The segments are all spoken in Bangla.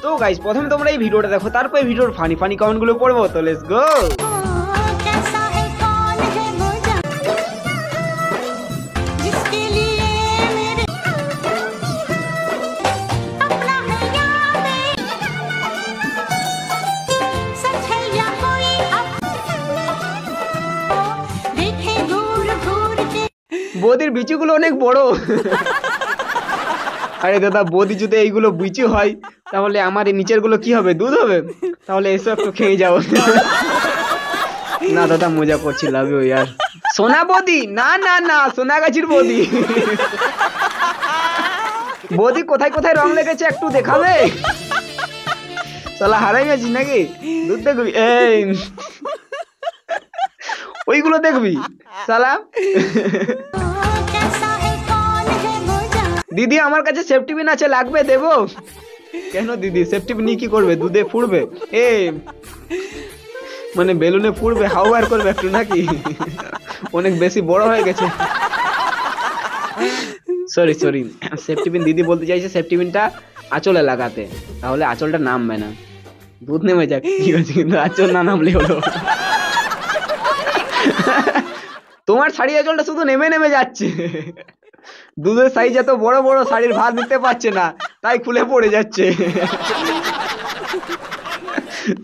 তো গাইস প্রথমে তোমরা এই ভিডিওটা দেখো, তারপর এই ভিডিওর ফানি ফানি কমেন্টগুলো পড়বো। তো লেটস গো। বদির বিচুগুলো অনেক বড়। আরে দাদা, বদি যদি এইগুলো বিচু হয় তাহলে আমার এই নিচের গুলো কি হবে, দুধ হবে? তাহলে এসব একটু খেয়ে যাও। না দাদা, মজা করছি, লাভ ইউ ইয়ার। সোনা বদি? না না না, সোনাগাছির বদি। বদি কোথায় কোথায় রং লেগেছে একটু দেখাবে? শালা হারাই গেছিস নাকি? দুধ দেখবি? এই ওইগুলো দেখবি শালা। দিদি আমার কাছে সেফটি পিন আছে, লাগবে, দেবো? কেন দিদি, সেফটি পিন কি করবে? দুধে ফুড়বে? এ মানে বেলুনে ফুড়বে, হাওয়ার করবে একটু নাকি? অনেক বেশি বড় হয়ে গেছে। সরি সরি, সেফটি পিন দিদি বলতে চাইছে সেফটি পিনটা আঁচলে লাগাতে, তাহলে আঁচলটা নামবে না। দুধ নেমে যাক ঠিক আছে, কিন্তু আঁচল না নামলে হলো। তোমার শাড়ি আঁচলটা শুধু নেমে নেমে যাচ্ছে। দুধের সাইজ এত বড় বড়, শাড়ির ভার নিতে পারছে না, তাই খুলে পড়ে যাচ্ছে।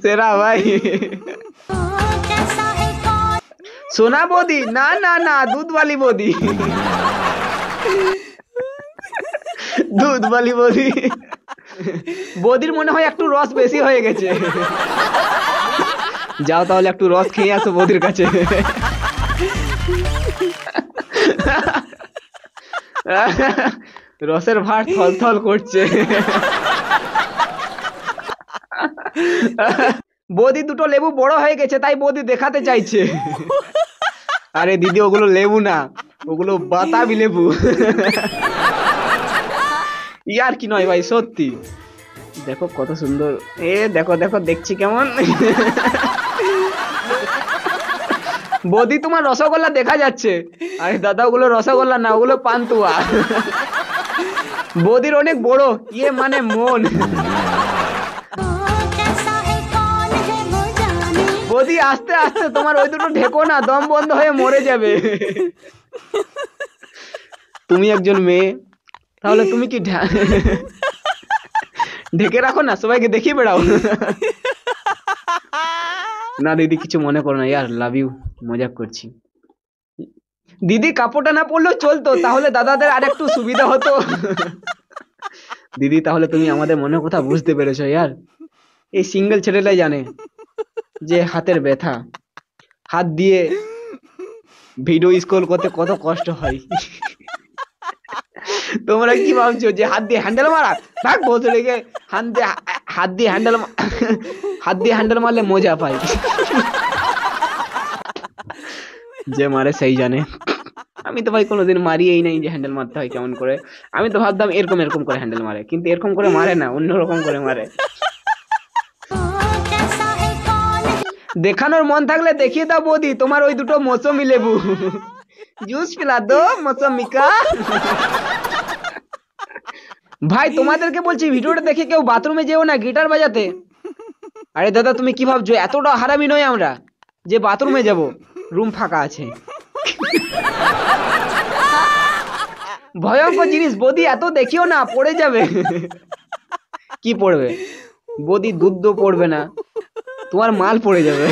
সেরা ভাই। সোনা বদি? না না না, দুধওয়ালি বদি। দুধওয়ালি বদি। বদির মনে হয় একটু রস বেশি হয়ে গেছে। যাও তাহলে একটু রস খেয়ে আসো বদির কাছে। রসের ভার থল থল করছে। বদি দুটো লেবু বড় হয়ে গেছে, তাই বদি দেখাতে চাইছে। আরে দিদি, ওগুলো লেবু না, ওগুলো বাতাবি লেবু। ইয়ার কি নয় ভাই, সত্যি। দেখো কত সুন্দর, এ দেখো দেখো, দেখছি কেমন। বদি তোমার রসগোল্লা দেখা যাচ্ছে। আরে দাদা, ওগুলো রসগোল্লা না, ওগুলো পান্তুয়া। বদির অনেক বড়, ইয়ে মানে মন। বদি আস্তে আস্তে, তোমার ওই দুটো ঢেকো না, দম বন্ধ হয়ে মরে যাবে। তুমি একজন মেয়ে, তাহলে তুমি কি ঢেকে রাখো না, সবাইকে দেখিয়ে বেড়াও। না দিদি, কিছু মনে করো না ইয়ার, লাভ ইউ, মজা করছি। দিদি কাপড়টা না পরলেও চলতো, তাহলে দাদাদের আর একটু সুবিধা হতো। দিদি তাহলে তুমি আমাদের মনের কথা বুঝতে পেরেছো ইয়ার। এই সিঙ্গেল ছেলেটাই জানে যে হাতের ব্যথা, হাত দিয়ে ভিডিও স্ক্রল করতে কত কষ্ট হয়। তোমরা কি ভাবছো যে হাত দিয়ে হ্যান্ডেল মারা? ভাগ বসে রেখে হাত দিয়ে হ্যান্ডেল মারলে মজা পাই। যে মারে সেই জানে। আমি তো ভাই কোনোদিন মারিয়েই নাই যে হ্যান্ডেল মারতে হয় কেমন করে। আমি তো ভাবতাম এরকম এরকম করে হ্যান্ডেল মারে, কিন্তু এরকম করে মারে না, অন্যরকম করে মারে। দেখানোর মন থাকলে দেখিয়ে দাও বৌদি, তোমার ওই দুটো মৌসুমি লেবু। জুস পিলা দো মৌসুমি কা। ভাই তোমাদেরকে বলছি, ভিডিওটা দেখে কেউ বাথরুমে যেও না গিটার বাজাতে। আরে দাদা, তুমি কি ভাবছো এতটা হারামি নয় আমরা যে বাথরুমে যাব, রুম ফাঁকা আছে। ভয়ঙ্কর জিনিস বৌদি, এত দেখিও না, পড়ে যাবে। কি পড়বে বৌদি? দুধ পড়বে না, তোমার মাল পড়ে যাবে।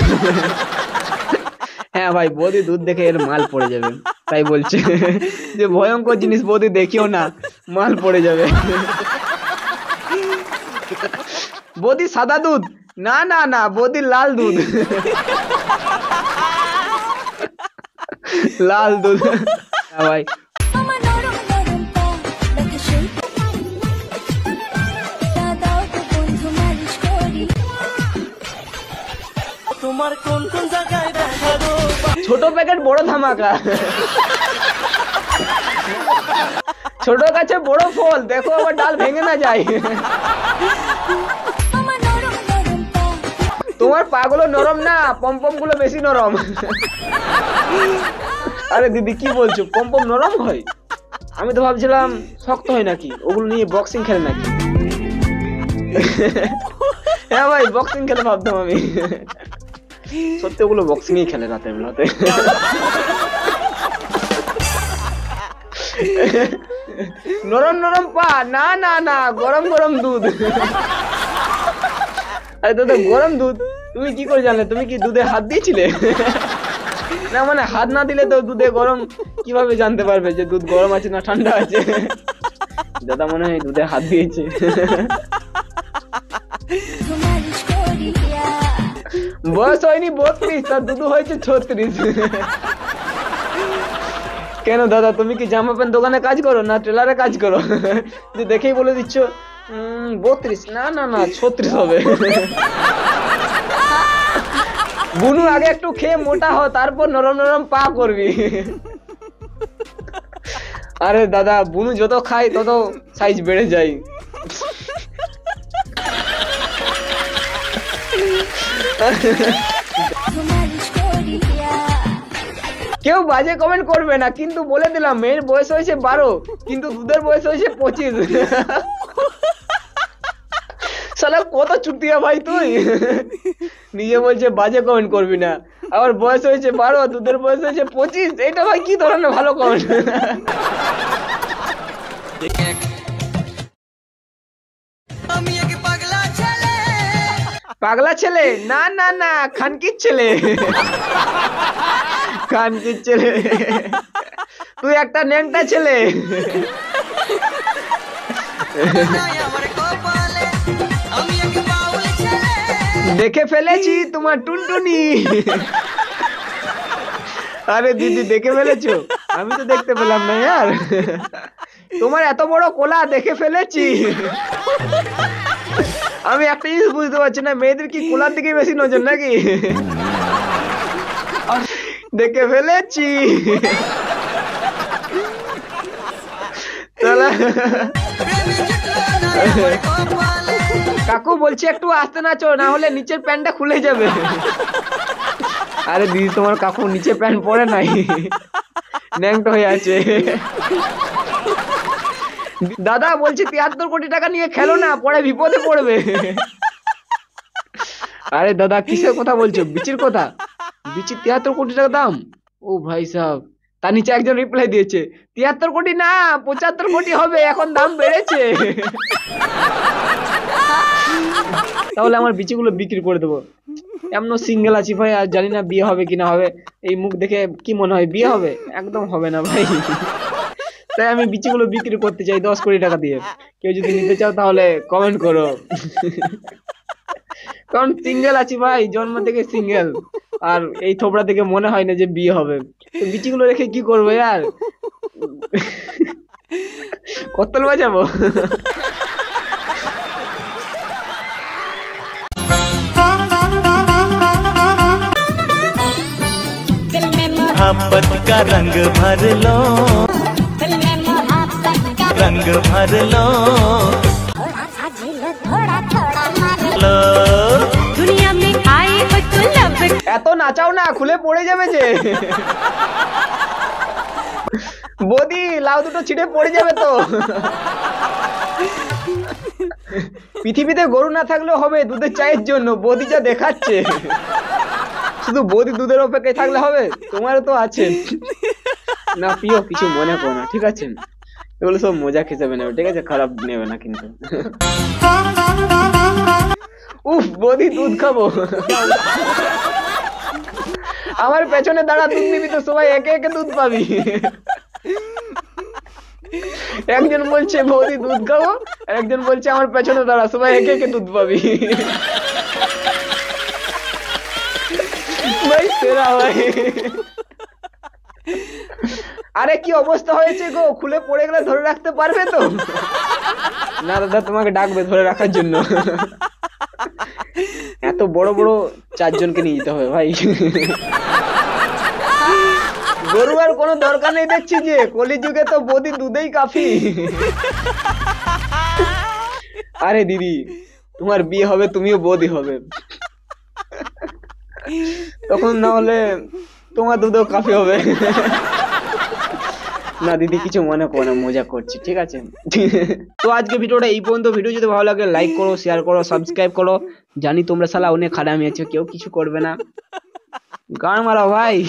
হ্যাঁ ভাই, বৌদি দুধ দেখে এর মাল পড়ে যাবে, তাই বলছে যে ভয়ঙ্কর জিনিস বৌদি দেখিও না, মাল পড়ে যাবে। বৌদি সাদা দুধ? না না না, বৌদি লাল দুধ। লাল দুধ। হ্যাঁ ভাই। ছোট প্যাকেট বড় ধামাকা। ছোট গাছে বড় ফল, দেখো আবার ডাল ভেঙে না যায়। তোমার পা গুলো নরম না, পমপম গুলো বেশি নরম। আরে দিদি কি বলছো, পমপম নরম হয়? আমি তো ভাবছিলাম শক্ত হয় নাকি, ওগুলো নিয়ে বক্সিং খেলে নাকি। হ্যাঁ ভাই, বক্সিং খেলে ভাবতাম আমি। সত্যি ওগুলো বক্সিংই খেলে রাতের বেলাতে। নরম নরম পা, না না না, গরম গরম দুধ। আরে দাদা, গরম দুধ তুমি কি করে জানলে? তুমি কি দুধে হাত দিয়েছিলে? না মানে হাত না দিলে তো দুধে গরম কিভাবে জানতে পারবে যে দুধ গরম আছে না ঠান্ডা আছে? দাদা মনে হয় দুধে হাত দিয়েছে। বয়স হয়নি 32, তার দুধ হয়েছে 36। কেন দাদা, তুমি কি জামা প্যান্ট দোকানে কাজ করো না টেলারে কাজ করো? যে দেখেই বলে দিচ্ছ 32? না না না, 36 হবে। বুনু, আগে একটু খেয়ে মোটা হ, তারপর নরম নরম পা করবি। আরে দাদা, বুনু যত খায় তত সাইজ বেড়ে যায়। কেউ বাজে কমেন্ট করবে না, কিন্তু বলে দিলাম মেয়ের বয়স হয়েছে 12, কিন্তু দুধের বয়স হয়েছে 25। শালা কত চুটিয়া ভাই তুই। নিজে বলছে বাজে কমেন্ট করবি না, আবার বয়স হয়েছে 12, দুধের বয়স হয়েছে 25। এটা ভাই কি ধরনের ভালো কমেন্ট? পাগলা ছেলে? না না না, খানকির ছেলে। খানকির ছেলে তুই, একটা ন্যাংটা ছেলে। দেখে ফেলেছি তোমার টুনটুনি। আরে দিদি, দেখে ফেলেছো? আমি তো দেখতে পেলাম না यार। তোমার এত বড় কোলা দেখে ফেলেছি। আমি একটা জিনিস বুঝতে পারছি না, মেয়েদের কি কোলার দিকে বেশি নজর নাকি? দেখে ফেলেছি। কাকু বলছি একটু আস্তে নাচো, না হলে নিচের প্যান্টটা খুলে যাবে। আরে দিদি, তোমার কাকু নিচে প্যান্ট পরে নাই, ন্যাংটো হয়ে আছে। দাদা বলছি 73 কোটি টাকা নিয়ে খেলো না, পরে বিপদে পড়বে। আরে দাদা, কিসের কথা বলছো? বিচির কথা? বিচির 73 কোটি টাকা দাম? ও ভাই সাহেব, তার নিচে একজন রিপ্লাই দিয়েছে 73 কোটি না 75 কোটি হবে, এখন দাম বেড়েছে। তাহলে আমার বিচিগুলো বিক্রি করে দেবো। এমন সিঙ্গেল আছি ভাই, আর জানি না বিয়ে হবে কিনা হবে। এই মুখ দেখে কি মনে হয় বিয়ে হবে? একদম হবে না ভাই। তাই আমি বিচিগুলো বিক্রি করতে চাই 10 কোটি টাকা দিয়ে। কেউ যদি নিতে চাও তাহলে কমেন্ট করো। কারণ সিঙ্গেল আছি ভাই, জন্ম থেকে সিঙ্গেল, আর এই থোবড়া থেকে মনে হয় না যে বিয়ে হবে। তো বিচিগুলো রেখে কি করবো यार? কতল বাজাবো? मोहब्बत का रंग भर लो, रंग भर लो, दुनिया में आए तो लब। এত নাচাও না, খুলে পড়ে যাবে যে। বদি, লাউ দুটো ছিঁড়ে পড়ে যাবে তো। পৃথিবীতে গরু না থাকলেও হবে দুধের চায়ের জন্য, বদি যা দেখাচ্ছে। শুধু বদি দুধের অপেক্ষায় থাকলে হবে? তোমারও তো আছে না। প্রিয়, কিছু মনে করো না, ঠিক আছে? এগুলো সব মজাক হিসেবে নেবে, ঠিক আছে? খারাপ নেবে না কিন্তু। উফ, বদি দুধ খাবো। আমার পেছনে দাঁড়া, দুধ নিবি তো সবাই একে একে দুধ পাবি। একজন বলছে বৌদি দুধ খাবো, আর একজন বলছে আমার পেছনে দাঁড়া, সবাই একে একে দুধ পাবি। ভাই সেরা ভাই। আরে কি অবস্থা হয়েছে গো? খুলে পড়ে গেলে ধরে রাখতে পারবে তো? না দাদা, তোমাকে ডাকবে ধরে রাখার জন্য। এত বড় বড় 4 জনকে নিয়ে যেতে হবে ভাই। গরু আর কোনো দরকার নেই দেখছি যে, কলিযুগে তো বদি দুধেই কাফি। আরে দিদি, তোমার বিয়ে হবে, তুমিও বদি হবে, তখন না হলে তোমার দুধও কাফি হবে। না দিদি কিছু মনে করো না, মজা করছি, ঠিক আছে? তো আজকে ভিডিওটা এই পর্যন্ত। ভিডিও যদি ভালো লাগে লাইক করো, শেয়ার করো, সাবস্ক্রাইব করো। জানি তোমরা শালা অনেক খারাপ আছো, কেউ কিছু করবে না। গান মারাও ভাই।